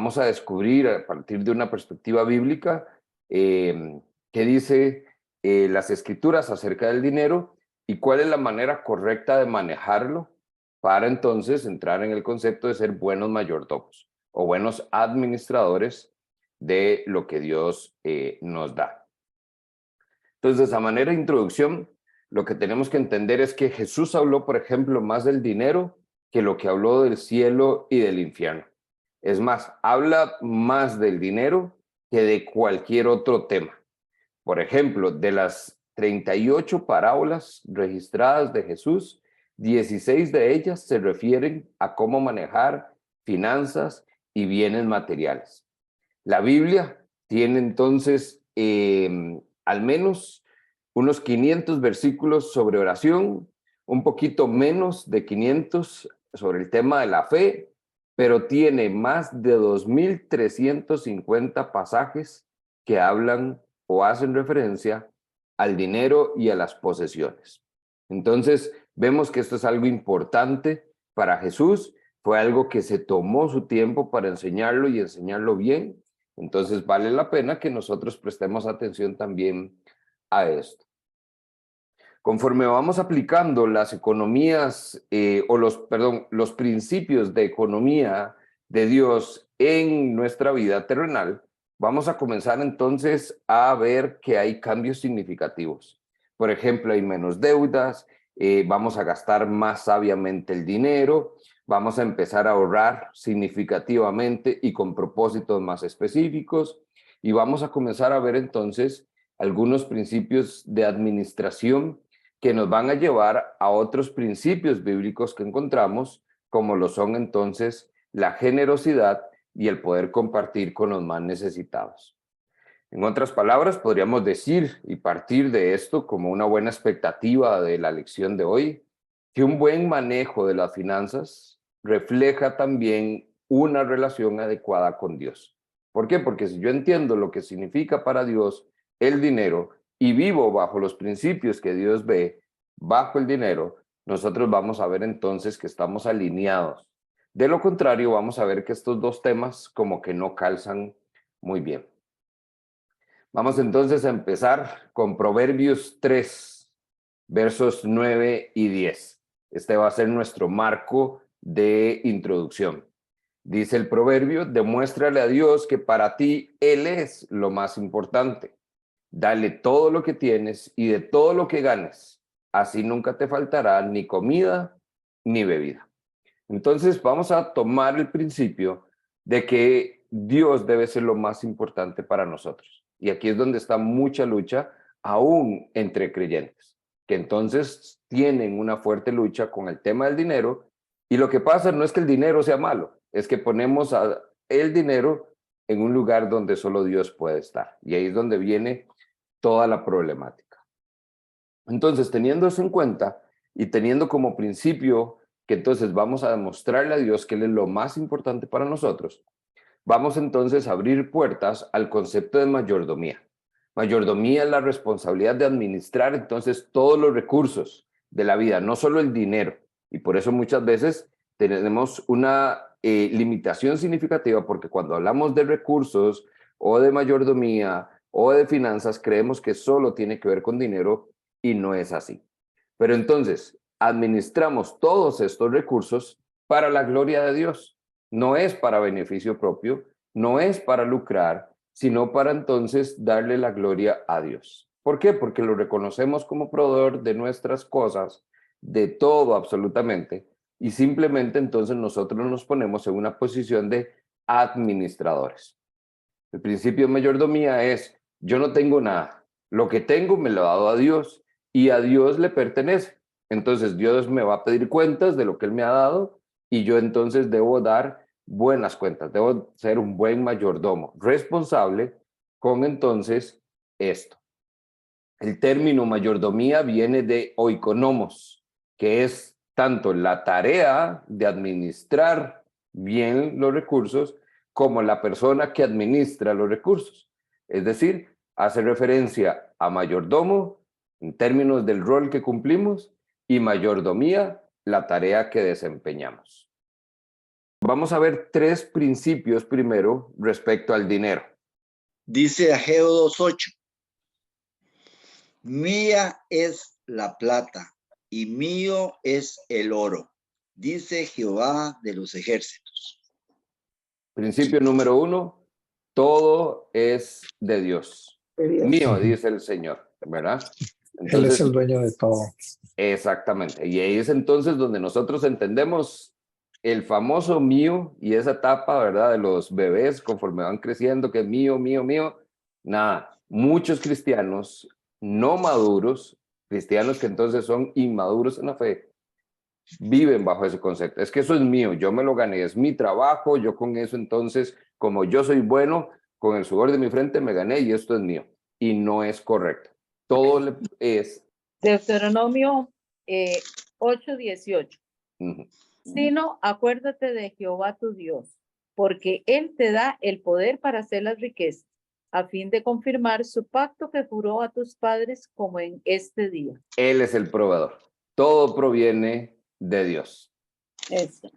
vamos a descubrir a partir de una perspectiva bíblica qué dice las escrituras acerca del dinero y cuál es la manera correcta de manejarlo para entonces entrar en el concepto de ser buenos mayordomos o buenos administradores de lo que Dios nos da. Entonces, a manera de introducción, lo que tenemos que entender es que Jesús habló, por ejemplo, más del dinero que lo que habló del cielo y del infierno. Es más, habla más del dinero que de cualquier otro tema. Por ejemplo, de las 38 parábolas registradas de Jesús, 16 de ellas se refieren a cómo manejar finanzas y bienes materiales. La Biblia tiene entonces al menos unos 500 versículos sobre oración, un poquito menos de 500 sobre el tema de la fe, pero tiene más de 2.350 pasajes que hablan o hacen referencia al dinero y a las posesiones. Entonces, vemos que esto es algo importante para Jesús, fue algo que se tomó su tiempo para enseñarlo y enseñarlo bien. Entonces, vale la pena que nosotros prestemos atención también a esto. Conforme vamos aplicando las economías los principios de economía de Dios en nuestra vida terrenal, vamos a comenzar entonces a ver que hay cambios significativos. Por ejemplo, hay menos deudas, vamos a gastar más sabiamente el dinero, vamos a empezar a ahorrar significativamente y con propósitos más específicos, y vamos a comenzar a ver entonces algunos principios de administración que nos van a llevar a otros principios bíblicos que encontramos, como lo son entonces la generosidad y el poder compartir con los más necesitados. En otras palabras, podríamos decir y partir de esto como una buena expectativa de la lección de hoy, que un buen manejo de las finanzas refleja también una relación adecuada con Dios. ¿Por qué? Porque si yo entiendo lo que significa para Dios el dinero y vivo bajo los principios que Dios ve bajo el dinero, nosotros vamos a ver entonces que estamos alineados. De lo contrario, vamos a ver que estos dos temas como que no calzan muy bien. Vamos entonces a empezar con Proverbios 3, versos 9 y 10. Este va a ser nuestro marco de introducción. Dice el proverbio: demuéstrale a Dios que para ti Él es lo más importante. Dale todo lo que tienes y de todo lo que ganes. Así nunca te faltará ni comida ni bebida. Entonces vamos a tomar el principio de que Dios debe ser lo más importante para nosotros. Y aquí es donde está mucha lucha, aún entre creyentes, que entonces tienen una fuerte lucha con el tema del dinero. Y lo que pasa no es que el dinero sea malo, es que ponemos el dinero en un lugar donde solo Dios puede estar. Y ahí es donde viene toda la problemática. Entonces, teniendo eso en cuenta y teniendo como principio que entonces vamos a demostrarle a Dios que Él es lo más importante para nosotros, vamos entonces a abrir puertas al concepto de mayordomía. Mayordomía es la responsabilidad de administrar entonces todos los recursos de la vida, no solo el dinero. Y por eso muchas veces tenemos una limitación significativa, porque cuando hablamos de recursos o de mayordomía o de finanzas, creemos que solo tiene que ver con dinero y no es así. Pero entonces, administramos todos estos recursos para la gloria de Dios. No es para beneficio propio, no es para lucrar, sino para entonces darle la gloria a Dios. ¿Por qué? Porque lo reconocemos como proveedor de nuestras cosas, de todo absolutamente, y simplemente entonces nosotros nos ponemos en una posición de administradores. El principio de mayordomía es: yo no tengo nada, lo que tengo me lo ha dado a Dios y a Dios le pertenece. Entonces Dios me va a pedir cuentas de lo que Él me ha dado y yo entonces debo dar buenas cuentas, debo ser un buen mayordomo, responsable con entonces esto. El término mayordomía viene de oikonomos, que es tanto la tarea de administrar bien los recursos como la persona que administra los recursos. Es decir, hace referencia a mayordomo en términos del rol que cumplimos y mayordomía, la tarea que desempeñamos. Vamos a ver 3 principios primero respecto al dinero. Dice Ageo 2:8. Mía es la plata y mío es el oro, dice Jehová de los ejércitos. Principio número 1, todo es de Dios. Mío, dice el Señor, ¿verdad? Él es Entonces, el dueño de todo. exactamente. Y ahí es entonces donde nosotros entendemos el famoso mío y esa etapa, ¿verdad? De los bebés conforme van creciendo, que es mío, mío, mío. Nada, muchos cristianos no maduros, cristianos que entonces son inmaduros en la fe, viven bajo ese concepto. Es que eso es mío, yo me lo gané, es mi trabajo, yo con eso entonces, como yo soy bueno, con el sudor de mi frente me gané y esto es mío. Y no es correcto. Todo es... Deuteronomio 8:18. Uh-huh. Sino acuérdate de Jehová tu Dios, porque Él te da el poder para hacer las riquezas, a fin de confirmar su pacto que juró a tus padres como en este día. Él es el proveedor. Todo proviene de Dios. Eso.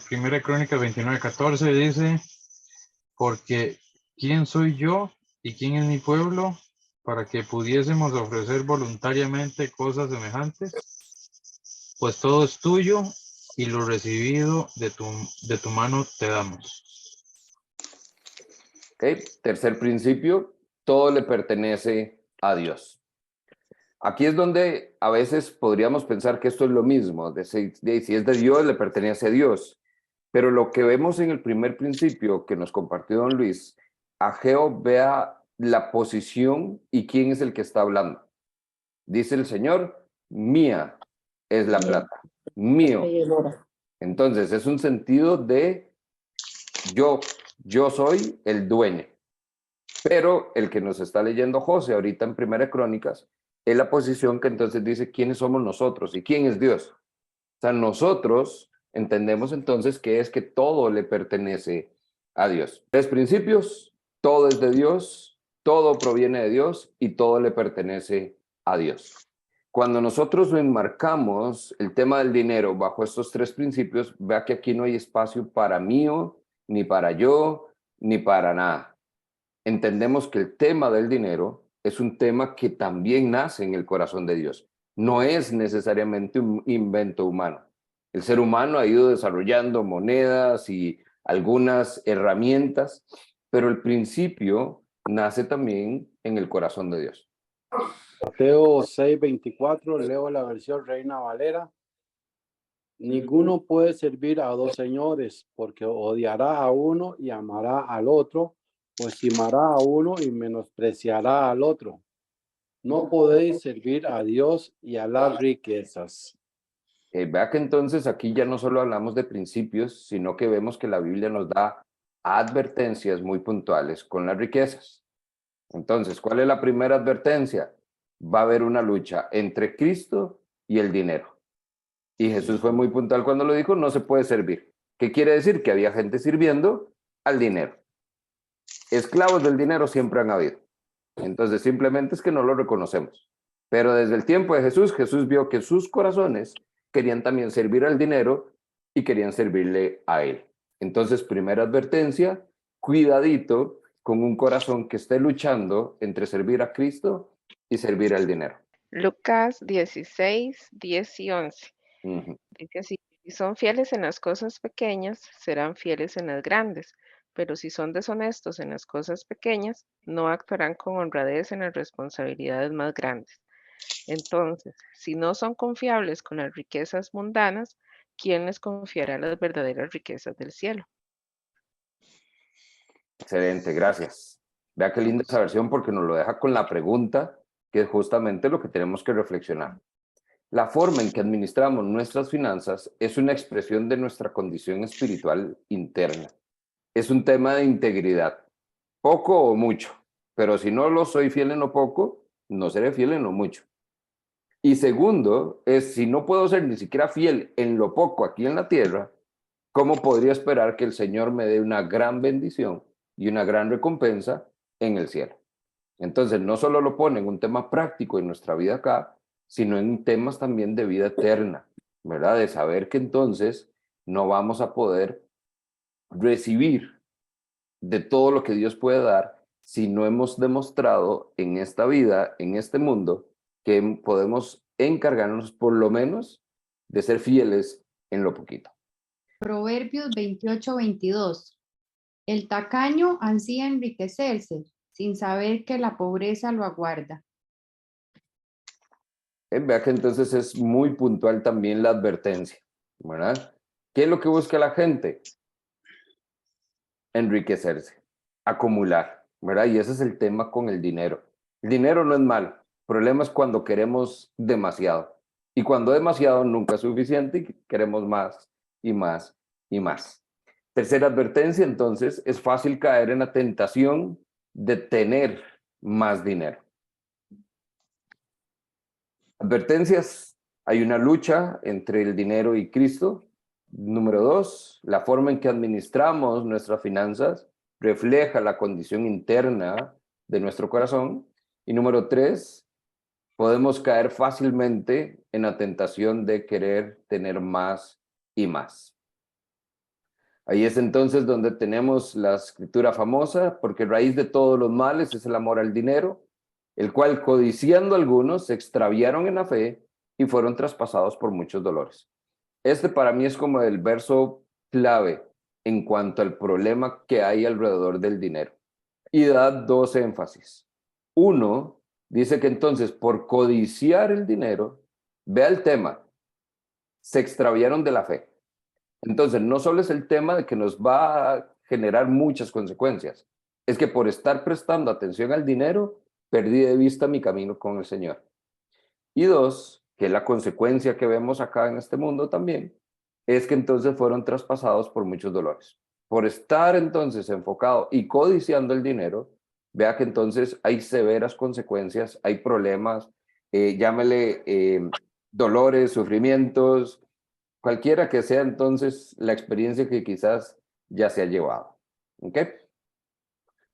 Primera Crónicas 29:14 dice, porque ¿quién soy yo y quién es mi pueblo para que pudiésemos ofrecer voluntariamente cosas semejantes? Pues todo es tuyo y lo recibido de tu mano te damos. ¿Okay? Tercer principio, todo le pertenece a Dios. Aquí es donde a veces podríamos pensar que esto es lo mismo, si es de Dios, le pertenece a Dios. Pero lo que vemos en el primer principio que nos compartió don Luis, Ageo vea la posición y quién es el que está hablando. Dice el Señor, mía es la plata, mío. Entonces es un sentido de yo soy el dueño. Pero el que nos está leyendo José ahorita en Primera Crónicas es la posición que entonces dice quiénes somos nosotros y quién es Dios. O sea, nosotros entendemos entonces que es que todo le pertenece a Dios. 3 principios, todo es de Dios, todo proviene de Dios y todo le pertenece a Dios. Cuando nosotros enmarcamos el tema del dinero bajo estos 3 principios, vea que aquí no hay espacio para mío, ni para yo, ni para nada. Entendemos que el tema del dinero es un tema que también nace en el corazón de Dios. No es necesariamente un invento humano. El ser humano ha ido desarrollando monedas y algunas herramientas, pero el principio nace también en el corazón de Dios. Mateo 6:24, leo la versión Reina Valera. Ninguno puede servir a dos señores, porque odiará a uno y amará al otro, o estimará a uno y menospreciará al otro. No podéis servir a Dios y a las riquezas. Vea que entonces aquí ya no solo hablamos de principios, sino que vemos que la Biblia nos da advertencias muy puntuales con las riquezas. Entonces, ¿cuál es la primera advertencia? Va a haber una lucha entre Cristo y el dinero. Y Jesús fue muy puntual cuando lo dijo, no se puede servir. ¿Qué quiere decir? Que había gente sirviendo al dinero. Esclavos del dinero siempre han habido. Entonces, simplemente es que no lo reconocemos. Pero desde el tiempo de Jesús, Jesús vio que sus corazones querían también servir al dinero y querían servirle a él. Entonces, primera advertencia, cuidadito con un corazón que esté luchando entre servir a Cristo y servir al dinero. Lucas 16, 10 y 11. Uh-huh. Dice así, si son fieles en las cosas pequeñas, serán fieles en las grandes, pero si son deshonestos en las cosas pequeñas, no actuarán con honradez en las responsabilidades más grandes. Entonces, si no son confiables con las riquezas mundanas, ¿quién les confiará las verdaderas riquezas del cielo? Excelente, gracias. Vea qué linda esa versión porque nos lo deja con la pregunta, que es justamente lo que tenemos que reflexionar. La forma en que administramos nuestras finanzas es una expresión de nuestra condición espiritual interna. Es un tema de integridad, poco o mucho, pero si no lo soy fiel en lo poco, no seré fiel en lo mucho. Y segundo, es si no puedo ser ni siquiera fiel en lo poco aquí en la tierra, ¿cómo podría esperar que el Señor me dé una gran bendición y una gran recompensa en el cielo? Entonces, no solo lo pone en un tema práctico en nuestra vida acá, sino en temas también de vida eterna, ¿verdad? De saber que entonces no vamos a poder recibir de todo lo que Dios puede dar si no hemos demostrado en esta vida, en este mundo, que podemos encargarnos por lo menos de ser fieles en lo poquito? Proverbios 28-22. El tacaño ansía enriquecerse, sin saber que la pobreza lo aguarda. Vea que entonces es muy puntual también la advertencia, ¿verdad? ¿Qué es lo que busca la gente? Enriquecerse, acumular, ¿verdad? Y ese es el tema con el dinero. El dinero no es malo, el problema es cuando queremos demasiado. Y cuando demasiado nunca es suficiente y queremos más y más y más. Tercera advertencia, entonces, es fácil caer en la tentación de tener más dinero. Advertencias, hay una lucha entre el dinero y Cristo. Número 2, la forma en que administramos nuestras finanzas refleja la condición interna de nuestro corazón. Y número 3, podemos caer fácilmente en la tentación de querer tener más y más. Ahí es entonces donde tenemos la escritura famosa, porque raíz de todos los males es el amor al dinero, el cual codiciando algunos se extraviaron en la fe y fueron traspasados por muchos dolores. Este para mí es como el verso clave en cuanto al problema que hay alrededor del dinero. Y da dos énfasis. Uno, dice que entonces por codiciar el dinero, vea el tema, se extraviaron de la fe. Entonces, no solo es el tema de que nos va a generar muchas consecuencias, es que por estar prestando atención al dinero, perdí de vista mi camino con el Señor. Y dos, que es la consecuencia que vemos acá en este mundo también, es que entonces fueron traspasados por muchos dolores. Por estar entonces enfocado y codiciando el dinero, vea que entonces hay severas consecuencias, hay problemas, llámele dolores, sufrimientos, cualquiera que sea entonces la experiencia que quizás ya se ha llevado. ¿Ok?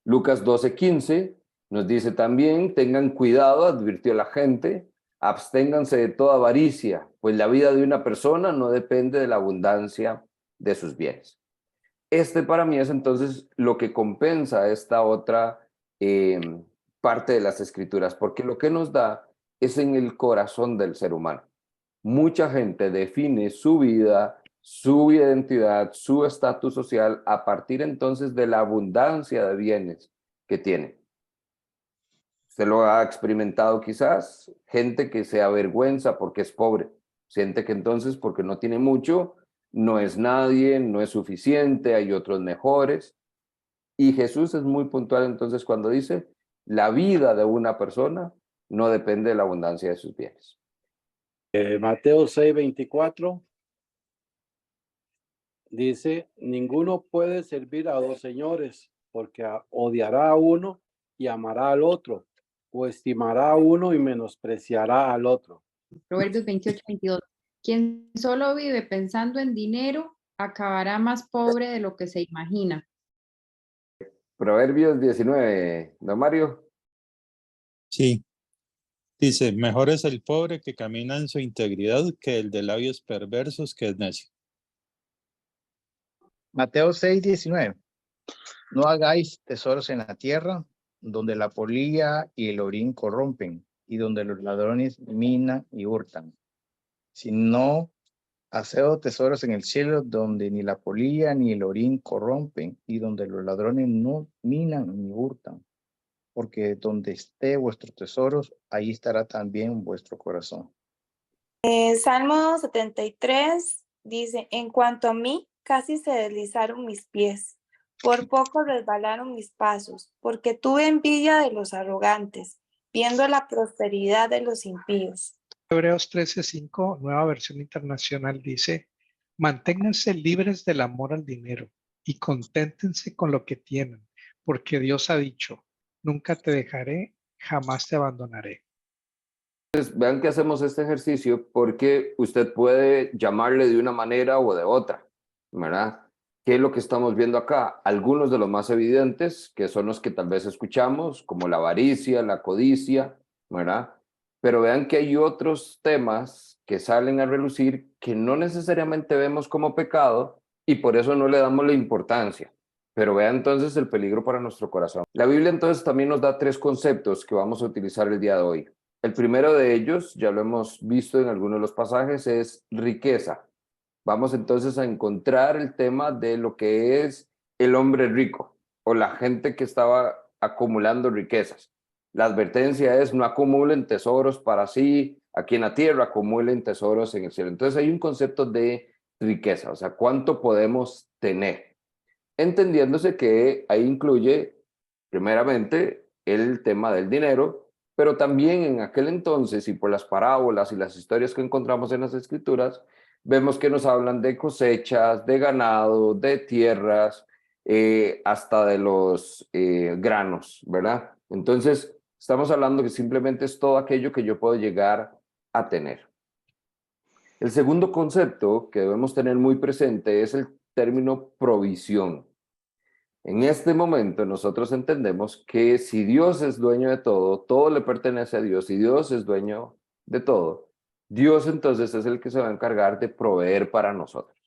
Lucas 12:15 nos dice también, tengan cuidado, advirtió la gente, absténganse de toda avaricia, pues la vida de una persona no depende de la abundancia de sus bienes. Este para mí es entonces lo que compensa esta otra parte de las escrituras, porque lo que nos da es en el corazón del ser humano. Mucha gente define su vida, su identidad, su estatus social a partir entonces de la abundancia de bienes que tiene. Usted lo ha experimentado quizás, gente que se avergüenza porque es pobre, siente que entonces porque no tiene mucho, no es nadie, no es suficiente, hay otros mejores. Y Jesús es muy puntual entonces cuando dice, la vida de una persona no depende de la abundancia de sus bienes. Mateo 6:24 dice, ninguno puede servir a dos señores, porque odiará a uno y amará al otro, o estimará a uno y menospreciará al otro. Proverbios 28-22. Quien solo vive pensando en dinero, acabará más pobre de lo que se imagina. Proverbios 19, don Mario. Sí, dice, mejor es el pobre que camina en su integridad que el de labios perversos que es necio. Mateo 6:19. No hagáis tesoros en la tierra, donde la polilla y el orín corrompen, y donde los ladrones minan y hurtan. Sino haced tesoros en el cielo, donde ni la polilla ni el orín corrompen, y donde los ladrones no minan ni hurtan. Porque donde esté vuestros tesoros, ahí estará también vuestro corazón. Salmo 73 dice, en cuanto a mí, casi se deslizaron mis pies, por poco resbalaron mis pasos, porque tuve envidia de los arrogantes, viendo la prosperidad de los impíos. Hebreos 13:5, nueva versión internacional, dice, manténganse libres del amor al dinero y conténtense con lo que tienen, porque Dios ha dicho, nunca te dejaré, jamás te abandonaré. Entonces, vean que hacemos este ejercicio porque usted puede llamarle de una manera o de otra, ¿verdad? ¿Qué es lo que estamos viendo acá? Algunos de los más evidentes, que son los que tal vez escuchamos, como la avaricia, la codicia, ¿verdad? Pero vean que hay otros temas que salen a relucir que no necesariamente vemos como pecado, y por eso no le damos la importancia. Pero vea entonces el peligro para nuestro corazón. La Biblia entonces también nos da 3 conceptos que vamos a utilizar el día de hoy. El primero de ellos, ya lo hemos visto en algunos de los pasajes, es riqueza. Vamos entonces a encontrar el tema de lo que es el hombre rico o la gente que estaba acumulando riquezas. La advertencia es: no acumulen tesoros para sí aquí en la tierra, acumulen tesoros en el cielo. Entonces hay un concepto de riqueza, o sea, ¿cuánto podemos tener? Entendiéndose que ahí incluye primeramente el tema del dinero, pero también en aquel entonces, y por las parábolas y las historias que encontramos en las escrituras, vemos que nos hablan de cosechas, de ganado, de tierras, hasta de los granos, ¿verdad? Entonces, estamos hablando que simplemente es todo aquello que yo puedo llegar a tener. El segundo concepto que debemos tener muy presente es el término provisión. En este momento nosotros entendemos que si Dios es dueño de todo, todo le pertenece a Dios, y Dios es dueño de todo, Dios entonces es el que se va a encargar de proveer para nosotros.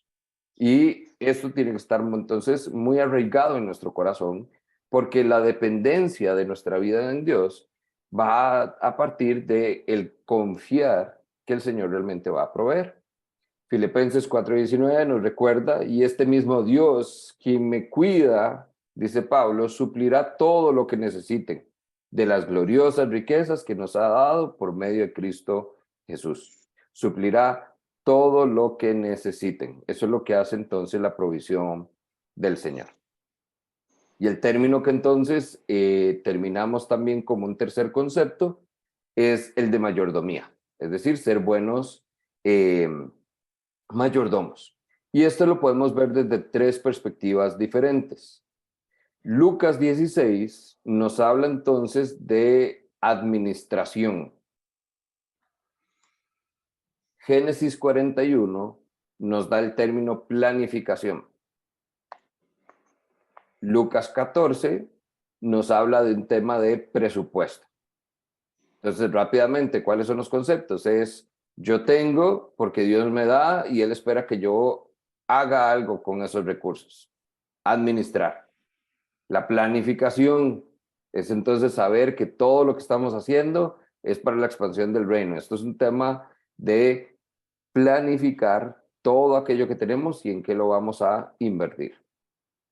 Y esto tiene que estar entonces muy arraigado en nuestro corazón, porque la dependencia de nuestra vida en Dios va a partir de el confiar que el Señor realmente va a proveer. Filipenses 4:19 nos recuerda: y este mismo Dios, quien me cuida, dice Pablo, suplirá todo lo que necesiten de las gloriosas riquezas que nos ha dado por medio de Cristo Jesús. Suplirá todo lo que necesiten. Eso es lo que hace entonces la provisión del Señor. Y el término que entonces terminamos también como un tercer concepto es el de mayordomía, es decir, ser buenos mayordomos. Y esto lo podemos ver desde 3 perspectivas diferentes. Lucas 16 nos habla entonces de administración. Génesis 41 nos da el término planificación. Lucas 14 nos habla de un tema de presupuesto. Entonces, rápidamente, ¿cuáles son los conceptos? Es: yo tengo porque Dios me da y Él espera que yo haga algo con esos recursos. Administrar. La planificación es entonces saber que todo lo que estamos haciendo es para la expansión del reino. Esto es un tema de planificar todo aquello que tenemos y en qué lo vamos a invertir.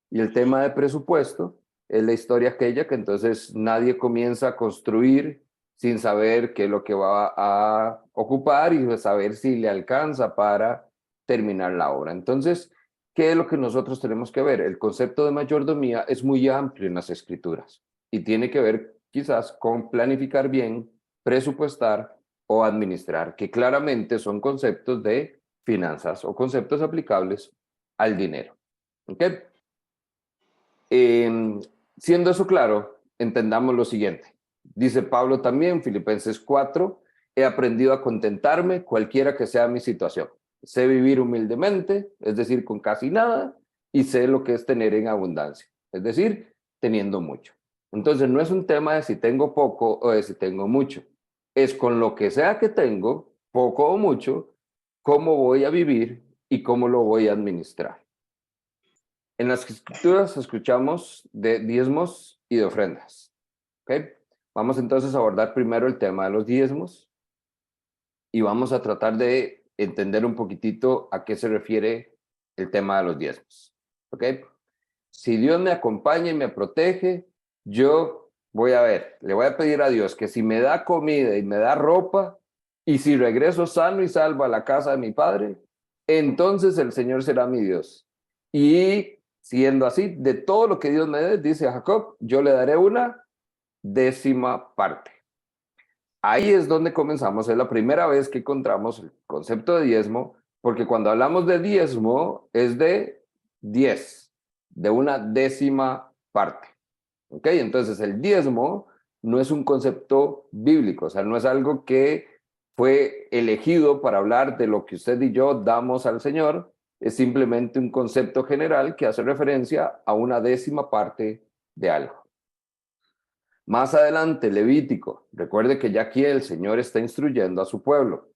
Y el tema de presupuesto es la historia aquella que entonces nadie comienza a construir sin saber qué es lo que va a ocupar y saber si le alcanza para terminar la obra. Entonces, ¿qué es lo que nosotros tenemos que ver? El concepto de mayordomía es muy amplio en las escrituras y tiene que ver quizás con planificar bien, presupuestar o administrar, que claramente son conceptos de finanzas o conceptos aplicables al dinero. ¿Ok? Siendo eso claro, entendamos lo siguiente. Dice Pablo también, Filipenses 4, he aprendido a contentarme cualquiera que sea mi situación. Sé vivir humildemente, es decir, con casi nada, y sé lo que es tener en abundancia, es decir, teniendo mucho. Entonces no es un tema de si tengo poco o de si tengo mucho. Es con lo que sea que tengo, poco o mucho, cómo voy a vivir y cómo lo voy a administrar. En las escrituras escuchamos de diezmos y de ofrendas. ¿Okay? Vamos entonces a abordar primero el tema de los diezmos y vamos a tratar de entender un poquitito a qué se refiere el tema de los diezmos. ¿Okay? Si Dios me acompaña y me protege, yo voy a ver, le voy a pedir a Dios que si me da comida y me da ropa, y si regreso sano y salvo a la casa de mi padre, entonces el Señor será mi Dios. Y siendo así, de todo lo que Dios me dé, dice Jacob, yo le daré una 10ª parte. Ahí es donde comenzamos, es la primera vez que encontramos el concepto de diezmo, porque cuando hablamos de diezmo es de 10, de una 10ª parte. ¿Ok? Entonces el diezmo no es un concepto bíblico, o sea, no es algo que fue elegido para hablar de lo que usted y yo damos al Señor, es simplemente un concepto general que hace referencia a una 10ª parte de algo. Más adelante, Levítico, recuerde que ya aquí el Señor está instruyendo a su pueblo.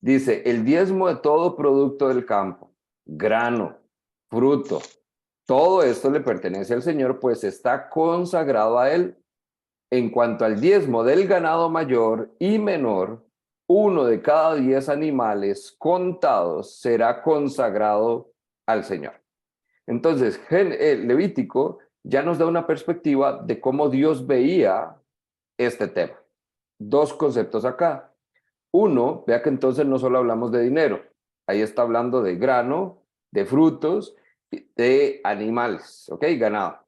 Dice, el diezmo de todo producto del campo, grano, fruto. Todo esto le pertenece al Señor, pues está consagrado a Él. En cuanto al diezmo del ganado mayor y menor, 1 de cada 10 animales contados será consagrado al Señor. Entonces, Levítico ya nos da una perspectiva de cómo Dios veía este tema. Dos conceptos acá. Uno, vea que entonces no solo hablamos de dinero, ahí está hablando de grano, de frutos, de animales, ¿ok? Ganado.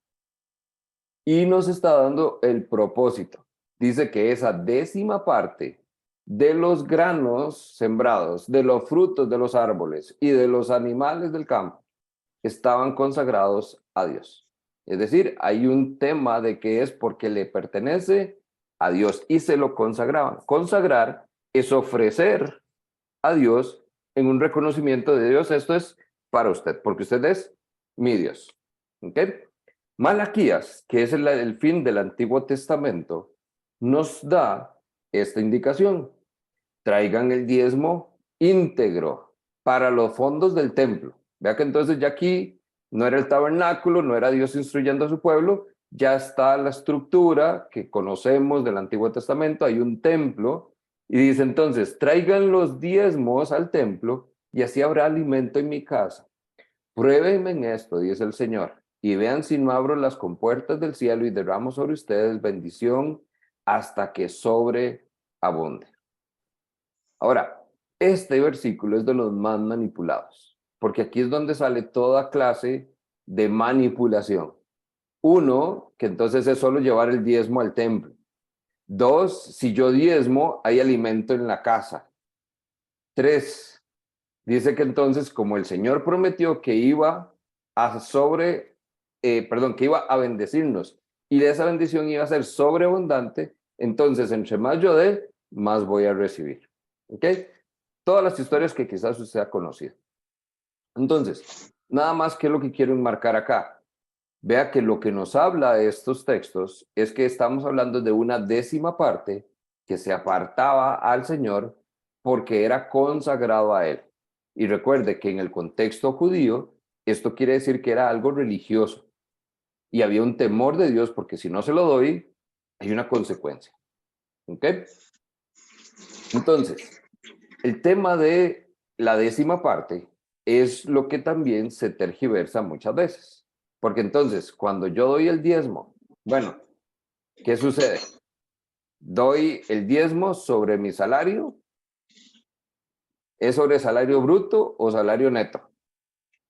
Y nos está dando el propósito. Dice que esa 10ª parte de los granos sembrados, de los frutos de los árboles y de los animales del campo, estaban consagrados a Dios. Es decir, hay un tema de que es porque le pertenece a Dios y se lo consagraban. Consagrar es ofrecer a Dios en un reconocimiento de Dios. Esto es para usted, porque usted es mi Dios. ¿Ok? Malaquías, que es el fin del Antiguo Testamento, nos da esta indicación. Traigan el diezmo íntegro para los fondos del templo. Vea que entonces ya aquí no era el tabernáculo, no era Dios instruyendo a su pueblo, ya está la estructura que conocemos del Antiguo Testamento, hay un templo, y dice entonces, traigan los diezmos al templo y así habrá alimento en mi casa. Pruébenme en esto, dice el Señor, y vean si no abro las compuertas del cielo y derramo sobre ustedes bendición hasta que sobreabunde. Ahora, este versículo es de los más manipulados, porque aquí es donde sale toda clase de manipulación. Uno, que entonces es solo llevar el diezmo al templo. Dos, si yo diezmo, hay alimento en la casa. Tres, dice que entonces como el Señor prometió que iba a que iba a bendecirnos y de esa bendición iba a ser sobreabundante, entonces entre más yo dé, más voy a recibir. ¿Ok? Todas las historias que quizás usted ha conocido. Entonces, nada más que lo que quiero enmarcar acá. Vea que lo que nos habla de estos textos es que estamos hablando de una 10ª parte que se apartaba al Señor porque era consagrado a Él. Y recuerde que en el contexto judío, esto quiere decir que era algo religioso. Y había un temor de Dios porque si no se lo doy, hay una consecuencia. ¿Ok? Entonces, el tema de la 10ª parte es lo que también se tergiversa muchas veces. Porque entonces, cuando yo doy el diezmo, bueno, ¿qué sucede? Doy el diezmo sobre mi salario. ¿Es sobre salario bruto o salario neto?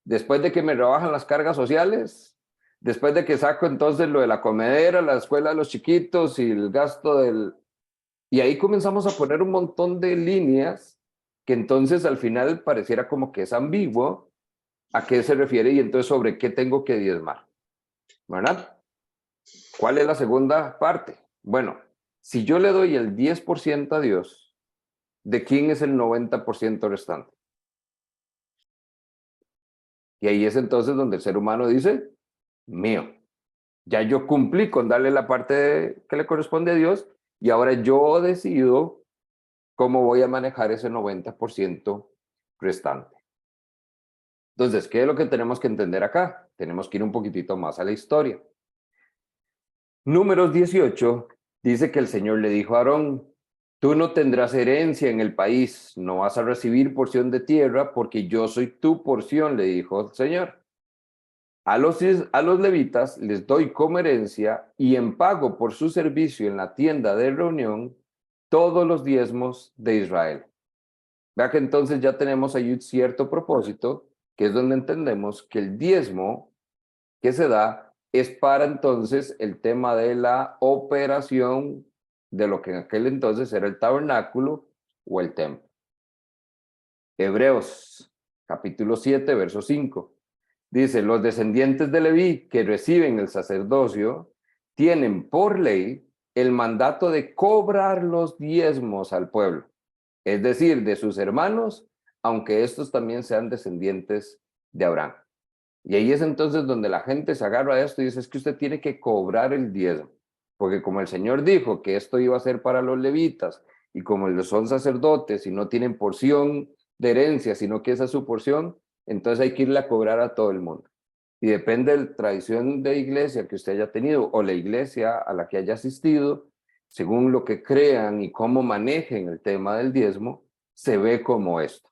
Después de que me rebajan las cargas sociales, después de que saco entonces lo de la comedera, la escuela de los chiquitos y el gasto del... Y ahí comenzamos a poner un montón de líneas que entonces al final pareciera como que es ambiguo a qué se refiere y entonces sobre qué tengo que diezmar, ¿verdad? ¿Cuál es la segunda parte? Bueno, si yo le doy el 10% a Dios, ¿de quién es el 90% restante? Y ahí es entonces donde el ser humano dice, mío. Ya yo cumplí con darle la parte que le corresponde a Dios y ahora yo decido cómo voy a manejar ese 90% restante. Entonces, ¿qué es lo que tenemos que entender acá? Tenemos que ir un poquitito más a la historia. Números 18 dice que el Señor le dijo a Aarón, tú no tendrás herencia en el país, no vas a recibir porción de tierra porque yo soy tu porción, le dijo el Señor. A los levitas les doy como herencia y en pago por su servicio en la tienda de reunión todos los diezmos de Israel. Vea que entonces ya tenemos ahí un cierto propósito, que es donde entendemos que el diezmo que se da es para entonces el tema de la operación de lo que en aquel entonces era el tabernáculo o el templo. Hebreos capítulo 7, verso 5. Dice, los descendientes de Leví que reciben el sacerdocio tienen por ley el mandato de cobrar los diezmos al pueblo, es decir, de sus hermanos, aunque estos también sean descendientes de Abraham. Y ahí es entonces donde la gente se agarra a esto y dice, es que usted tiene que cobrar el diezmo, porque como el Señor dijo que esto iba a ser para los levitas, y como ellos son sacerdotes y no tienen porción de herencia, sino que esa es su porción, entonces hay que irle a cobrar a todo el mundo. Y depende de la tradición de iglesia que usted haya tenido o la iglesia a la que haya asistido, según lo que crean y cómo manejen el tema del diezmo, se ve como esto.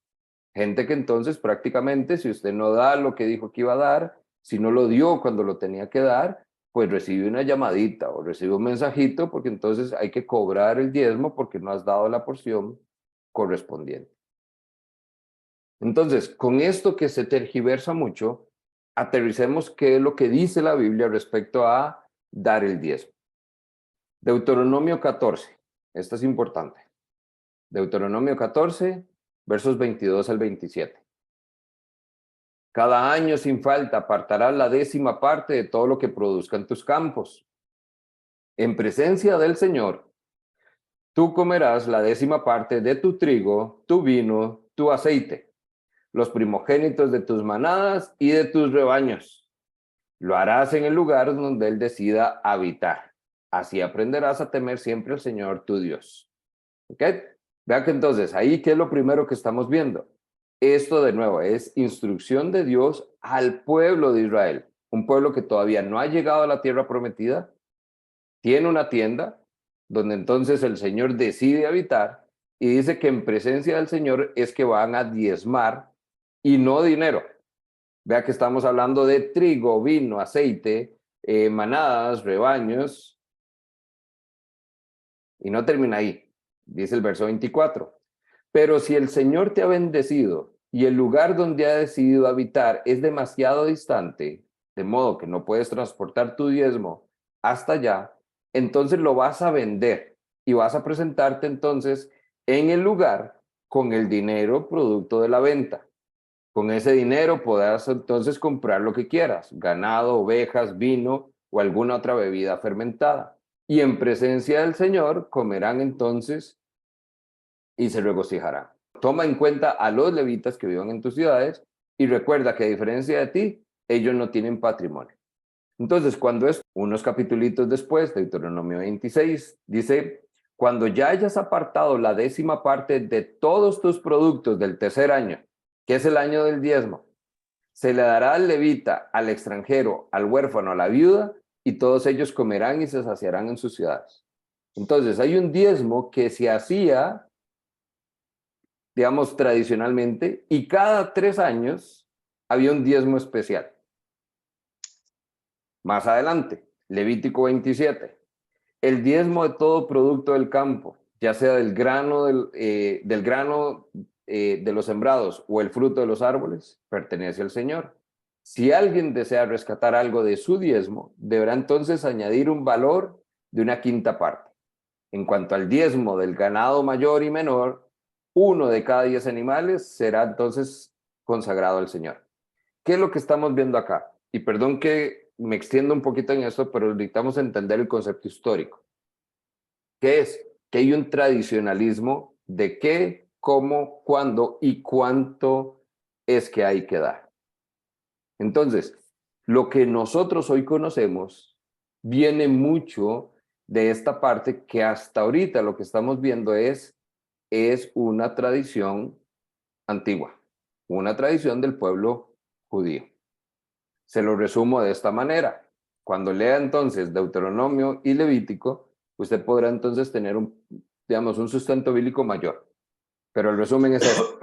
Gente que entonces prácticamente, si usted no da lo que dijo que iba a dar, si no lo dio cuando lo tenía que dar, pues recibe una llamadita o recibe un mensajito, porque entonces hay que cobrar el diezmo porque no has dado la porción correspondiente. Entonces, con esto que se tergiversa mucho, aterricemos qué es lo que dice la Biblia respecto a dar el diezmo. Deuteronomio 14, esto es importante. Deuteronomio 14, versos 22 al 27. Cada año sin falta apartarás la 10ª parte de todo lo que produzcan tus campos. En presencia del Señor, tú comerás la 10ª parte de tu trigo, tu vino, tu aceite, los primogénitos de tus manadas y de tus rebaños. Lo harás en el lugar donde Él decida habitar. Así aprenderás a temer siempre al Señor tu Dios. ¿Ok? Vea que entonces, ahí, ¿qué es lo primero que estamos viendo? Esto de nuevo es instrucción de Dios al pueblo de Israel. Un pueblo que todavía no ha llegado a la tierra prometida, tiene una tienda donde entonces el Señor decide habitar y dice que en presencia del Señor es que van a diezmar y no dinero. Vea que estamos hablando de trigo, vino, aceite, manadas, rebaños. Y no termina ahí. Dice el verso 24. Pero si el Señor te ha bendecido y el lugar donde ha decidido habitar es demasiado distante, de modo que no puedes transportar tu diezmo hasta allá, entonces lo vas a vender y vas a presentarte entonces en el lugar con el dinero producto de la venta. Con ese dinero podrás entonces comprar lo que quieras, ganado, ovejas, vino o alguna otra bebida fermentada. Y en presencia del Señor comerán entonces y se regocijarán. Toma en cuenta a los levitas que vivan en tus ciudades y recuerda que a diferencia de ti, ellos no tienen patrimonio. Entonces, cuando es unos capitulitos después, Deuteronomio 26, dice, cuando ya hayas apartado la 10ª parte de todos tus productos del tercer año, que es el año del diezmo, se le dará al levita, al extranjero, al huérfano, a la viuda, y todos ellos comerán y se saciarán en sus ciudades. Entonces, hay un diezmo que se hacía, digamos, tradicionalmente, y cada 3 años había un diezmo especial. Más adelante, Levítico 27, el diezmo de todo producto del campo, ya sea del grano de los sembrados o el fruto de los árboles, pertenece al Señor. Si alguien desea rescatar algo de su diezmo, deberá entonces añadir un valor de una 5ª parte. En cuanto al diezmo del ganado mayor y menor, 1 de cada 10 animales será entonces consagrado al Señor. ¿Qué es lo que estamos viendo acá? Y perdón que me extiendo un poquito en esto, pero necesitamos entender el concepto histórico. ¿Qué es? Que hay un tradicionalismo de qué, cómo, cuándo y cuánto es que hay que dar. Entonces, lo que nosotros hoy conocemos viene mucho de esta parte que hasta ahorita lo que estamos viendo es una tradición antigua, una tradición del pueblo judío. Se lo resumo de esta manera. Cuando lea entonces Deuteronomio y Levítico, usted podrá entonces tener un sustento bíblico mayor. Pero el resumen es esto.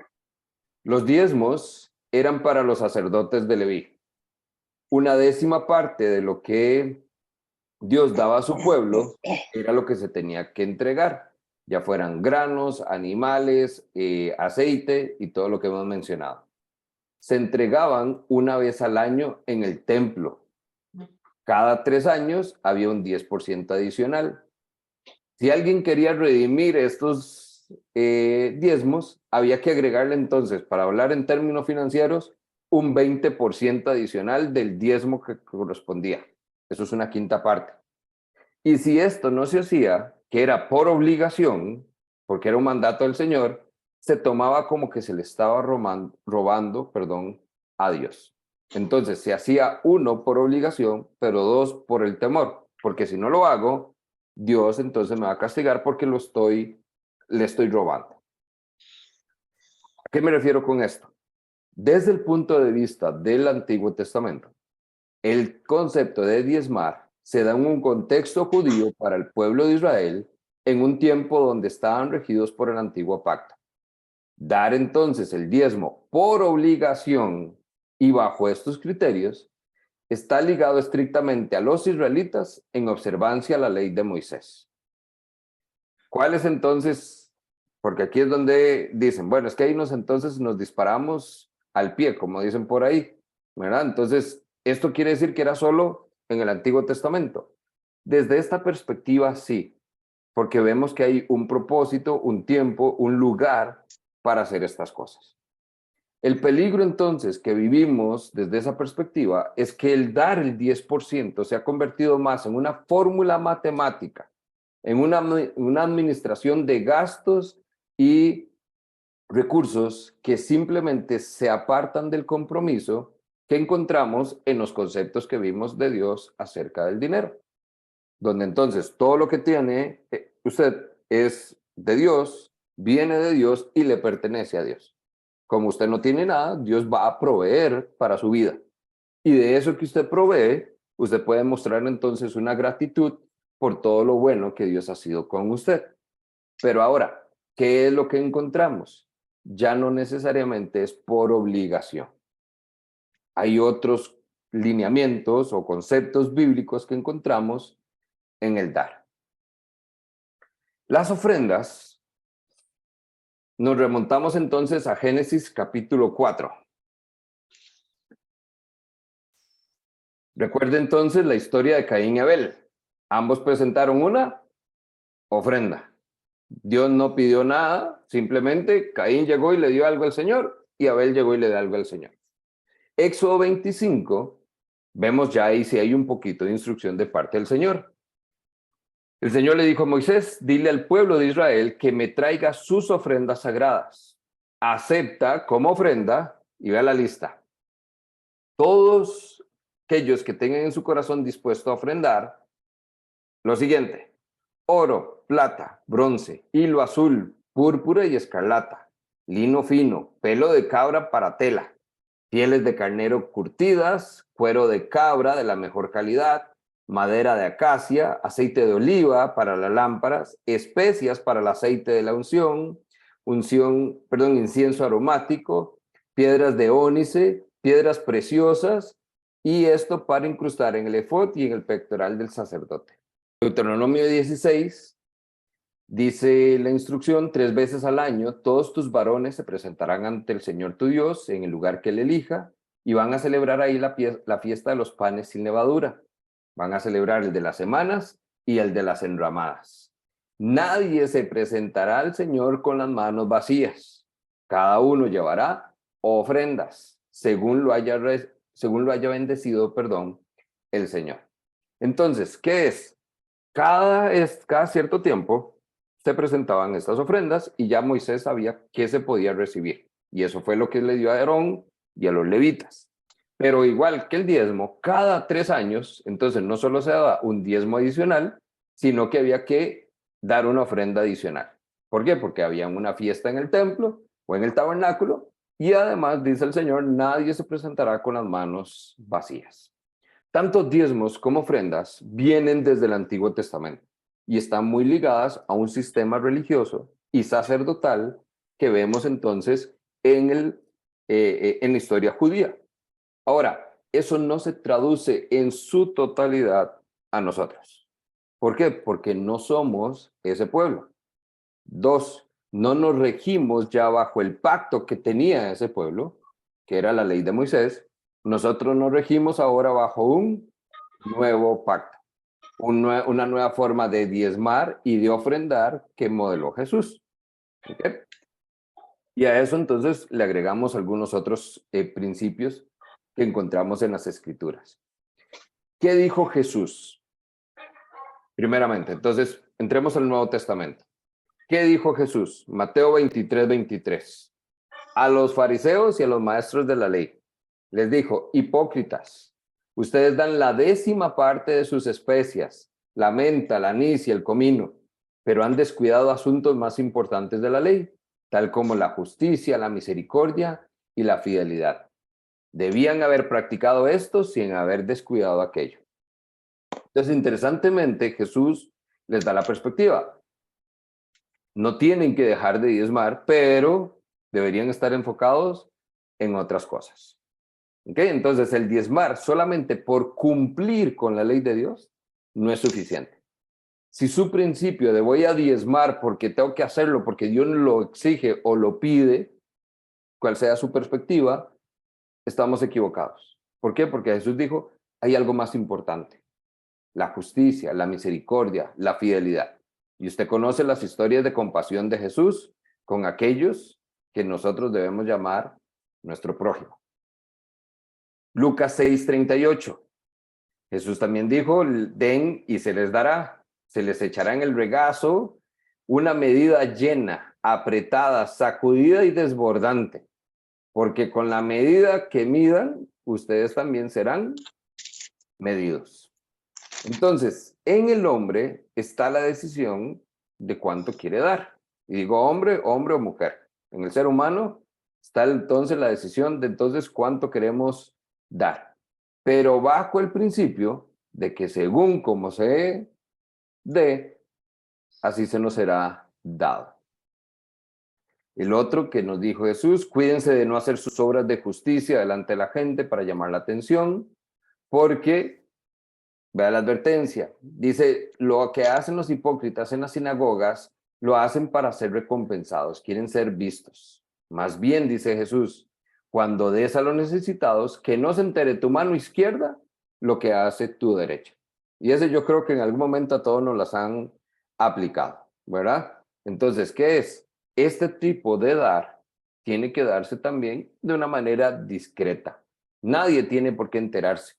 Los diezmos eran para los sacerdotes de Leví. Una 10ª parte de lo que Dios daba a su pueblo era lo que se tenía que entregar, ya fueran granos, animales, aceite y todo lo que hemos mencionado. Se entregaban una vez al año en el templo. Cada 3 años había un 10% adicional. Si alguien quería redimir estos diezmos, había que agregarle entonces, para hablar en términos financieros, un 20% adicional del diezmo que correspondía. Eso es una 5ª parte. Y si esto no se hacía, que era por obligación, porque era un mandato del Señor, se tomaba como que se le estaba robando a Dios. Entonces se hacía 1 por obligación, pero 2 por el temor, porque si no lo hago, Dios entonces me va a castigar porque le estoy robando. ¿A qué me refiero con esto? Desde el punto de vista del Antiguo Testamento, el concepto de diezmar se da en un contexto judío para el pueblo de Israel en un tiempo donde estaban regidos por el antiguo pacto. Dar entonces el diezmo por obligación y bajo estos criterios está ligado estrictamente a los israelitas en observancia a la ley de Moisés. ¿Cuál es entonces? Porque aquí es donde dicen, bueno, es que ahí entonces nos disparamos al pie, como dicen por ahí, ¿verdad? Entonces, esto quiere decir que era solo en el Antiguo Testamento. Desde esta perspectiva, sí, porque vemos que hay un propósito, un tiempo, un lugar para hacer estas cosas. El peligro entonces que vivimos desde esa perspectiva es que el dar el 10% se ha convertido más en una fórmula matemática, en una administración de gastos y recursos que simplemente se apartan del compromiso que encontramos en los conceptos que vimos de Dios acerca del dinero, donde entonces todo lo que tiene usted es de Dios, viene de Dios y le pertenece a Dios. Como usted no tiene nada, Dios va a proveer para su vida. Y de eso que usted provee, usted puede mostrar entonces una gratitud por todo lo bueno que Dios ha sido con usted. Pero ahora, ¿qué es lo que encontramos? Ya no necesariamente es por obligación. Hay otros lineamientos o conceptos bíblicos que encontramos en el dar. Las ofrendas, nos remontamos entonces a Génesis capítulo 4. Recuerde entonces la historia de Caín y Abel. Ambos presentaron una ofrenda. Dios no pidió nada, simplemente Caín llegó y le dio algo al Señor y Abel llegó y le dio algo al Señor. Éxodo 25, vemos ya ahí si hay un poquito de instrucción de parte del Señor. El Señor le dijo a Moisés, dile al pueblo de Israel que me traiga sus ofrendas sagradas. Acepta como ofrenda, y vea la lista, todos aquellos que tengan en su corazón dispuesto a ofrendar, lo siguiente: oro, plata, bronce, hilo azul, púrpura y escarlata, lino fino, pelo de cabra para tela, pieles de carnero curtidas, cuero de cabra de la mejor calidad, madera de acacia, aceite de oliva para las lámparas, especias para el aceite de la incienso aromático, piedras de ónice, piedras preciosas, y esto para incrustar en el efod y en el pectoral del sacerdote. Deuteronomio 16 dice la instrucción: 3 veces al año todos tus varones se presentarán ante el Señor tu Dios en el lugar que él elija y van a celebrar ahí la fiesta de los panes sin levadura. Van a celebrar el de las semanas y el de las enramadas. Nadie se presentará al Señor con las manos vacías. Cada uno llevará ofrendas, según lo haya bendecido, el Señor. Entonces, ¿qué es? Cada cierto tiempo se presentaban estas ofrendas y ya Moisés sabía qué se podía recibir. Y eso fue lo que le dio a Aarón y a los levitas. Pero igual que el diezmo, cada 3 años, entonces no solo se daba un diezmo adicional, sino que había que dar una ofrenda adicional. ¿Por qué? Porque había una fiesta en el templo o en el tabernáculo y además, dice el Señor, nadie se presentará con las manos vacías. Tanto diezmos como ofrendas vienen desde el Antiguo Testamento y están muy ligadas a un sistema religioso y sacerdotal que vemos entonces en la historia judía. Ahora, eso no se traduce en su totalidad a nosotros. ¿Por qué? Porque no somos ese pueblo. 2, no nos regimos ya bajo el pacto que tenía ese pueblo, que era la ley de Moisés. Nosotros nos regimos ahora bajo un nuevo pacto, una nueva forma de diezmar y de ofrendar que modeló Jesús. ¿Okay? Y a eso entonces le agregamos algunos otros principios que encontramos en las Escrituras. ¿Qué dijo Jesús? Primeramente, entonces, entremos al Nuevo Testamento. ¿Qué dijo Jesús? Mateo 23, 23. A los fariseos y a los maestros de la ley les dijo: hipócritas, ustedes dan la 10ª parte de sus especias, la menta, el anís y el comino, pero han descuidado asuntos más importantes de la ley, tal como la justicia, la misericordia y la fidelidad. Debían haber practicado esto sin haber descuidado aquello. Entonces, interesantemente, Jesús les da la perspectiva. No tienen que dejar de diezmar, pero deberían estar enfocados en otras cosas. ¿Ok? Entonces, el diezmar solamente por cumplir con la ley de Dios no es suficiente. Si su principio de voy a diezmar porque tengo que hacerlo, porque Dios lo exige o lo pide, cual sea su perspectiva, estamos equivocados. ¿Por qué? Porque Jesús dijo, hay algo más importante. La justicia, la misericordia, la fidelidad. Y usted conoce las historias de compasión de Jesús con aquellos que nosotros debemos llamar nuestro prójimo. Lucas 6:38. Jesús también dijo, den y se les dará. Se les echará en el regazo una medida llena, apretada, sacudida y desbordante. Porque con la medida que midan, ustedes también serán medidos. Entonces, en el hombre está la decisión de cuánto quiere dar. Y digo hombre o mujer. En el ser humano está entonces la decisión de entonces cuánto queremos dar. Pero bajo el principio de que según como se dé, así se nos será dado. El otro que nos dijo Jesús, cuídense de no hacer sus obras de justicia delante de la gente para llamar la atención, porque, vea la advertencia, dice, lo que hacen los hipócritas en las sinagogas, lo hacen para ser recompensados, quieren ser vistos. Más bien, dice Jesús, cuando des a los necesitados, que no se entere tu mano izquierda lo que hace tu derecha. Y ese yo creo que en algún momento a todos nos las han aplicado, ¿verdad? Entonces, ¿qué es? Este tipo de dar tiene que darse también de una manera discreta. Nadie tiene por qué enterarse.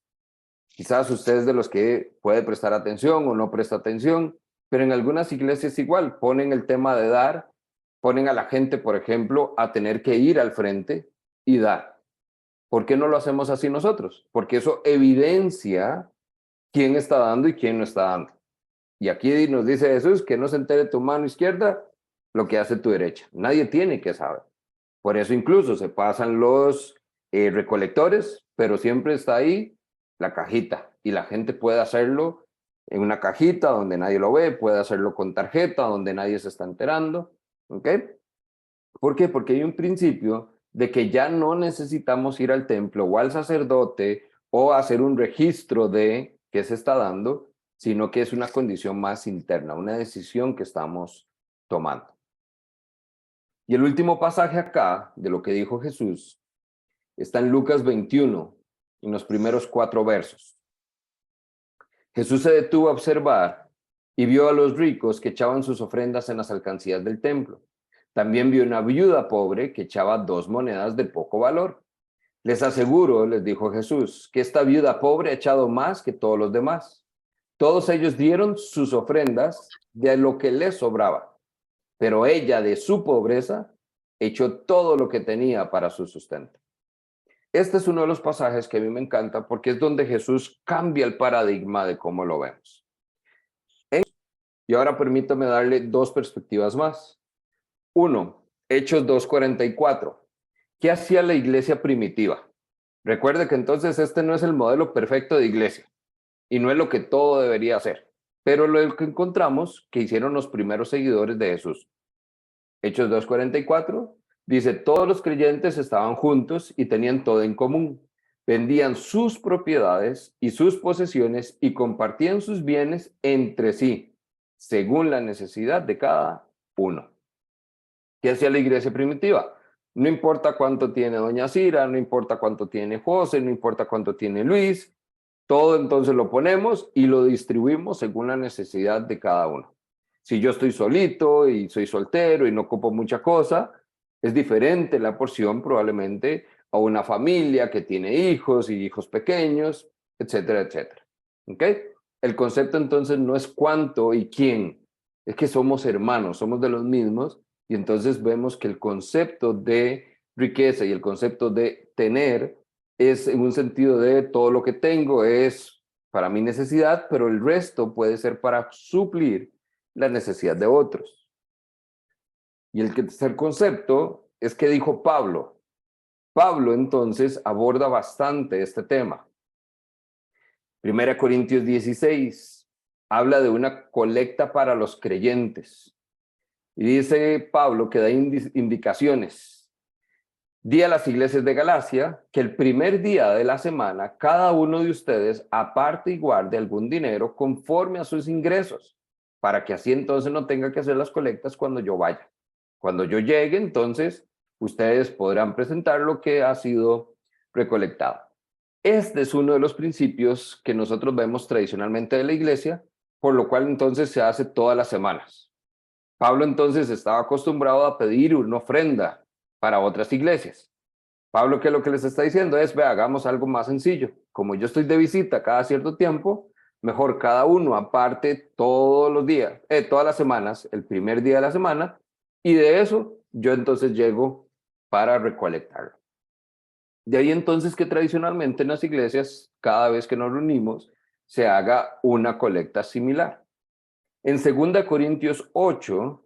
Quizás usted es de los que puede prestar atención o no presta atención, pero en algunas iglesias igual ponen el tema de dar, ponen a la gente, por ejemplo, a tener que ir al frente y dar. ¿Por qué no lo hacemos así nosotros? Porque eso evidencia quién está dando y quién no está dando. Y aquí nos dice Jesús que no se entere tu mano izquierda lo que hace tu derecha. Nadie tiene que saber. Por eso incluso se pasan los recolectores, pero siempre está ahí la cajita y la gente puede hacerlo en una cajita donde nadie lo ve, puede hacerlo con tarjeta donde nadie se está enterando. ¿Ok? ¿Por qué? Porque hay un principio de que ya no necesitamos ir al templo o al sacerdote o hacer un registro de qué se está dando, sino que es una condición más interna, una decisión que estamos tomando. Y el último pasaje acá de lo que dijo Jesús está en Lucas 21, en los primeros 4 versos. Jesús se detuvo a observar y vio a los ricos que echaban sus ofrendas en las alcancías del templo. También vio una viuda pobre que echaba 2 monedas de poco valor. Les aseguro, les dijo Jesús, que esta viuda pobre ha echado más que todos los demás. Todos ellos dieron sus ofrendas de lo que les sobraba. Pero ella, de su pobreza, echó todo lo que tenía para su sustento. Este es uno de los pasajes que a mí me encanta porque es donde Jesús cambia el paradigma de cómo lo vemos. Y ahora permítame darle 2 perspectivas más. 1, Hechos 2:44. ¿Qué hacía la iglesia primitiva? Recuerde que entonces este no es el modelo perfecto de iglesia y no es lo que todo debería hacer. Pero lo que encontramos que hicieron los primeros seguidores de Jesús. Hechos 2:44 dice, todos los creyentes estaban juntos y tenían todo en común. Vendían sus propiedades y sus posesiones y compartían sus bienes entre sí, según la necesidad de cada uno. ¿Qué hacía la iglesia primitiva? No importa cuánto tiene doña Cira, no importa cuánto tiene José, no importa cuánto tiene Luis, todo entonces lo ponemos y lo distribuimos según la necesidad de cada uno. Si yo estoy solito y soy soltero y no ocupo mucha cosa, es diferente la porción probablemente a una familia que tiene hijos y hijos pequeños, etcétera, etcétera. ¿Ok? El concepto entonces no es cuánto y quién, es que somos hermanos, somos de los mismos y entonces vemos que el concepto de riqueza y el concepto de tener es en un sentido de todo lo que tengo es para mi necesidad, pero el resto puede ser para suplir la necesidad de otros. Y el tercer concepto es que dijo Pablo, Pablo entonces aborda bastante este tema. 1 Corintios 16 habla de una colecta para los creyentes. Y dice Pablo que da indicaciones. Di a las iglesias de Galacia que el primer día de la semana cada uno de ustedes aparte y guarde algún dinero conforme a sus ingresos, para que así entonces no tenga que hacer las colectas cuando yo vaya. Cuando yo llegue, entonces ustedes podrán presentar lo que ha sido recolectado. Este es uno de los principios que nosotros vemos tradicionalmente de la iglesia, por lo cual entonces se hace todas las semanas. Pablo entonces estaba acostumbrado a pedir una ofrenda para otras iglesias. Pablo, ¿qué es lo que les está diciendo? Es, ve, hagamos algo más sencillo. Como yo estoy de visita cada cierto tiempo, mejor cada uno aparte todos los días, todas las semanas, el primer día de la semana, y de eso yo entonces llego para recolectarlo. De ahí entonces que tradicionalmente en las iglesias, cada vez que nos reunimos, se haga una colecta similar. En 2 Corintios 8,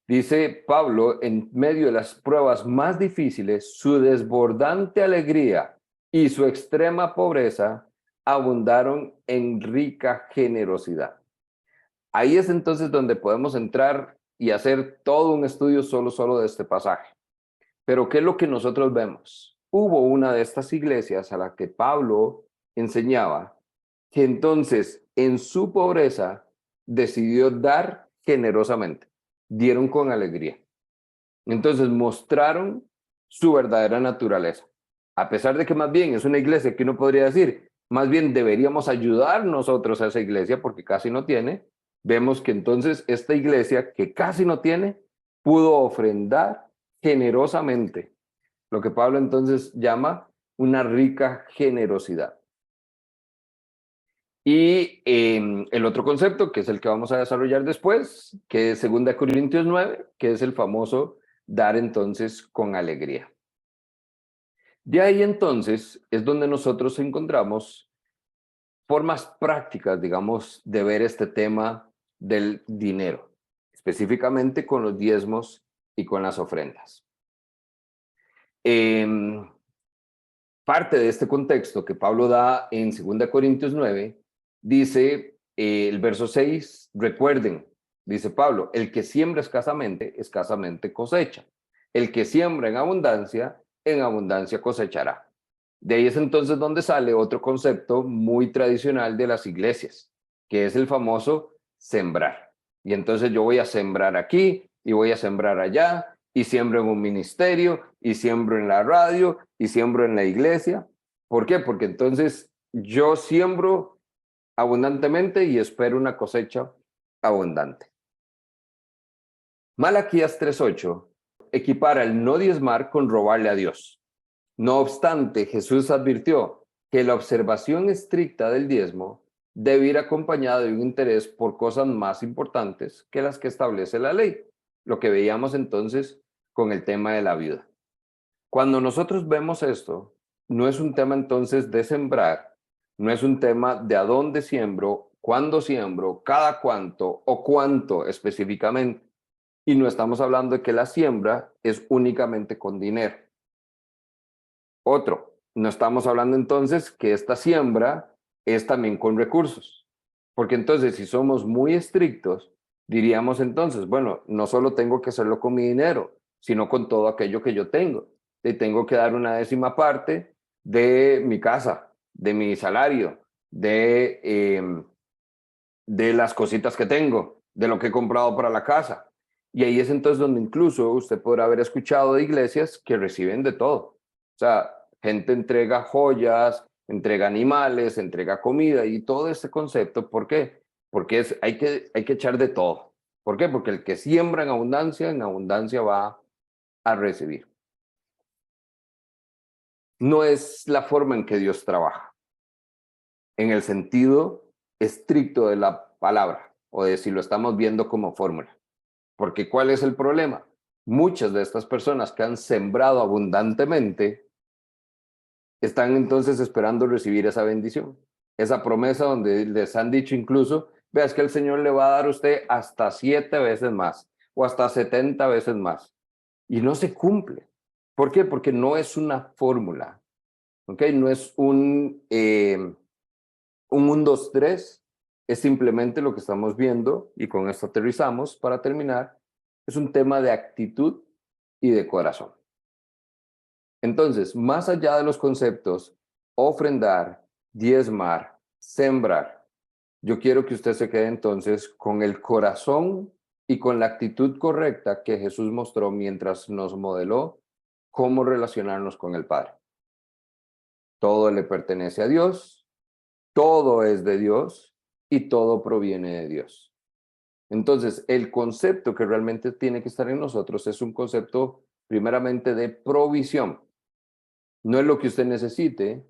dice Pablo, en medio de las pruebas más difíciles, su desbordante alegría y su extrema pobreza abundaron en rica generosidad. Ahí es entonces donde podemos entrar y hacer todo un estudio solo de este pasaje. Pero ¿qué es lo que nosotros vemos? Hubo una de estas iglesias a la que Pablo enseñaba que entonces en su pobreza decidió dar generosamente, dieron con alegría. Entonces mostraron su verdadera naturaleza. A pesar de que más bien es una iglesia que uno podría decir, más bien deberíamos ayudar nosotros a esa iglesia porque casi no tiene, vemos que entonces esta iglesia que casi no tiene, pudo ofrendar generosamente, lo que Pablo entonces llama una rica generosidad. Y el otro concepto, que es el que vamos a desarrollar después, que es 2 Corintios 9, que es el famoso dar entonces con alegría. De ahí entonces es donde nosotros encontramos formas prácticas, digamos, de ver este tema del dinero, específicamente con los diezmos y con las ofrendas. Parte de este contexto que Pablo da en 2 Corintios 9, dice el verso 6, recuerden, dice Pablo, el que siembra escasamente cosecha. El que siembra en abundancia cosechará. De ahí es entonces donde sale otro concepto muy tradicional de las iglesias, que es el famoso sembrar. Y entonces yo voy a sembrar aquí y voy a sembrar allá, y siembro en un ministerio, y siembro en la radio, y siembro en la iglesia. ¿Por qué? Porque entonces yo siembro abundantemente y espero una cosecha abundante. Malaquías 3:8 equipara el no diezmar con robarle a Dios. No obstante, Jesús advirtió que la observación estricta del diezmo debe ir acompañada de un interés por cosas más importantes que las que establece la ley. Lo que veíamos entonces con el tema de la viuda. Cuando nosotros vemos esto, no es un tema entonces de sembrar, no es un tema de a dónde siembro, cuándo siembro, cada cuánto o cuánto específicamente. Y no estamos hablando de que la siembra es únicamente con dinero. Otro, no estamos hablando entonces que esta siembra es también con recursos. Porque entonces si somos muy estrictos, diríamos entonces, bueno, no solo tengo que hacerlo con mi dinero, sino con todo aquello que yo tengo. Le tengo que dar una décima parte de mi casa, de mi salario, de las cositas que tengo, de lo que he comprado para la casa. Y ahí es entonces donde incluso usted podrá haber escuchado de iglesias que reciben de todo. O sea, gente entrega joyas, entrega animales, entrega comida y todo este concepto. ¿Por qué? Porque hay que echar de todo. ¿Por qué? Porque el que siembra en abundancia va a recibir. No es la forma en que Dios trabaja, en el sentido estricto de la palabra, o de si lo estamos viendo como fórmula. Porque ¿cuál es el problema? Muchas de estas personas que han sembrado abundantemente están entonces esperando recibir esa bendición, esa promesa donde les han dicho incluso, veas que el Señor le va a dar a usted hasta 7 veces más o hasta 70 veces más. Y no se cumple. ¿Por qué? Porque no es una fórmula, ¿ok? No es un 1, 2, 3, es simplemente lo que estamos viendo, y con esto aterrizamos para terminar, es un tema de actitud y de corazón. Entonces, más allá de los conceptos, ofrendar, diezmar, sembrar, yo quiero que usted se quede entonces con el corazón y con la actitud correcta que Jesús mostró mientras nos modeló cómo relacionarnos con el Padre. Todo le pertenece a Dios, todo es de Dios y todo proviene de Dios. Entonces, el concepto que realmente tiene que estar en nosotros es un concepto primeramente de provisión. No es lo que usted necesite,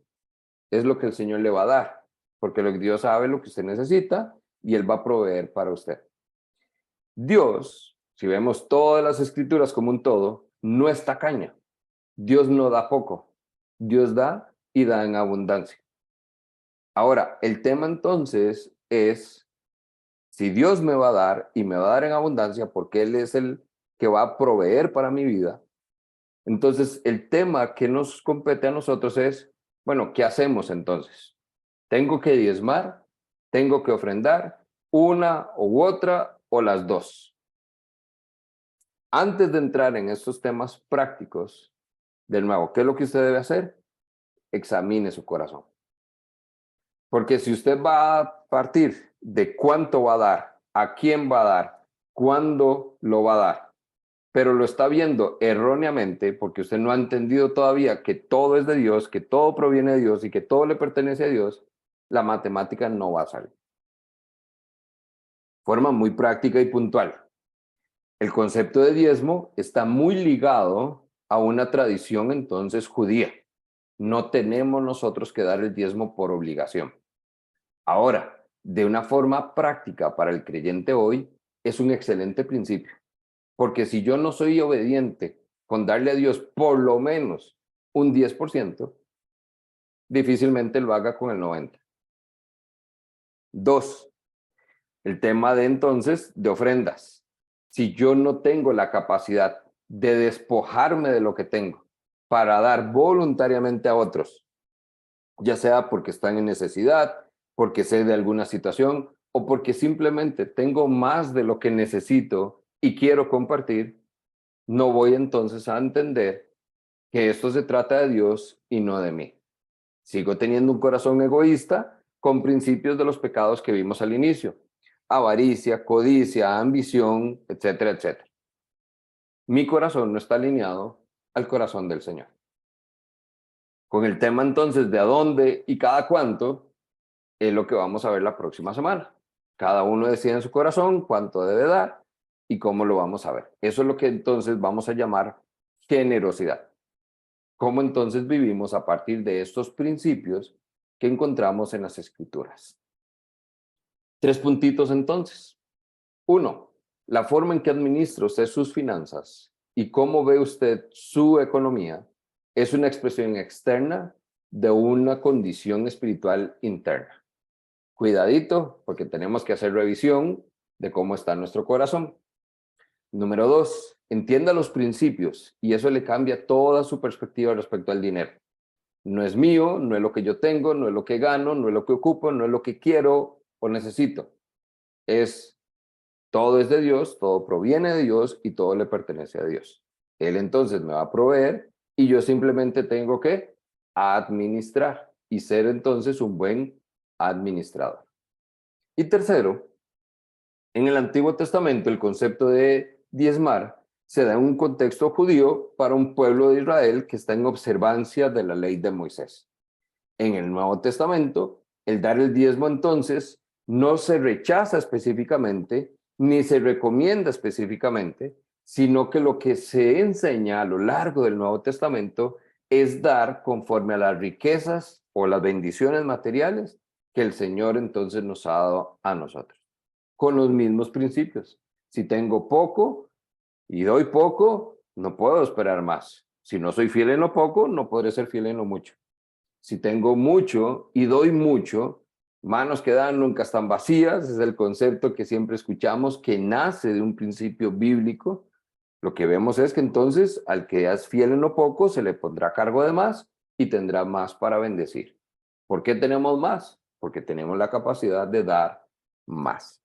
es lo que el Señor le va a dar, porque Dios sabe lo que usted necesita y Él va a proveer para usted. Dios, si vemos todas las escrituras como un todo, no es tacaño. Dios no da poco, Dios da y da en abundancia. Ahora, el tema entonces es, si Dios me va a dar y me va a dar en abundancia porque Él es el que va a proveer para mi vida, entonces el tema que nos compete a nosotros es, bueno, ¿qué hacemos entonces? ¿Tengo que diezmar? ¿Tengo que ofrendar? ¿Una u otra o las dos? Antes de entrar en estos temas prácticos, de nuevo, ¿qué es lo que usted debe hacer? Examine su corazón. Porque si usted va a partir de cuánto va a dar, a quién va a dar, cuándo lo va a dar, pero lo está viendo erróneamente porque usted no ha entendido todavía que todo es de Dios, que todo proviene de Dios y que todo le pertenece a Dios, la matemática no va a salir. Forma muy práctica y puntual. El concepto de diezmo está muy ligado a una tradición entonces judía. No tenemos nosotros que dar el diezmo por obligación. Ahora, de una forma práctica para el creyente hoy, es un excelente principio. Porque si yo no soy obediente con darle a Dios por lo menos un 10%, difícilmente lo haga con el 90%. 2, el tema de entonces de ofrendas. Si yo no tengo la capacidad de despojarme de lo que tengo para dar voluntariamente a otros, ya sea porque están en necesidad, porque sé de alguna situación o porque simplemente tengo más de lo que necesito y quiero compartir, no voy entonces a entender que esto se trata de Dios y no de mí. Sigo teniendo un corazón egoísta con principios de los pecados que vimos al inicio: avaricia, codicia, ambición, etcétera, etcétera. Mi corazón no está alineado al corazón del Señor. Con el tema entonces de a dónde y cada cuánto es lo que vamos a ver la próxima semana. Cada uno decide en su corazón cuánto debe dar y cómo lo vamos a ver. Eso es lo que entonces vamos a llamar generosidad. ¿Cómo entonces vivimos a partir de estos principios que encontramos en las Escrituras? 3 puntitos entonces. 1, la forma en que administra usted sus finanzas y cómo ve usted su economía es una expresión externa de una condición espiritual interna. Cuidadito, porque tenemos que hacer revisión de cómo está nuestro corazón. Número 2, entienda los principios y eso le cambia toda su perspectiva respecto al dinero. No es mío, no es lo que yo tengo, no es lo que gano, no es lo que ocupo, no es lo que quiero o necesito. Todo es de Dios, todo proviene de Dios y todo le pertenece a Dios. Él entonces me va a proveer y yo simplemente tengo que administrar y ser entonces un buen administrador. Y tercero, en el Antiguo Testamento el concepto de diezmar se da en un contexto judío para un pueblo de Israel que está en observancia de la ley de Moisés. En el Nuevo Testamento, el dar el diezmo entonces no se rechaza específicamente ni se recomienda específicamente, sino que lo que se enseña a lo largo del Nuevo Testamento es dar conforme a las riquezas o las bendiciones materiales que el Señor entonces nos ha dado a nosotros. Con los mismos principios. Si tengo poco y doy poco, no puedo esperar más. Si no soy fiel en lo poco, no podré ser fiel en lo mucho. Si tengo mucho y doy mucho, manos que dan nunca están vacías, es el concepto que siempre escuchamos, que nace de un principio bíblico, Lo que vemos es que entonces al que es fiel en lo poco se le pondrá cargo de más y tendrá más para bendecir. ¿Por qué tenemos más? Porque tenemos la capacidad de dar más.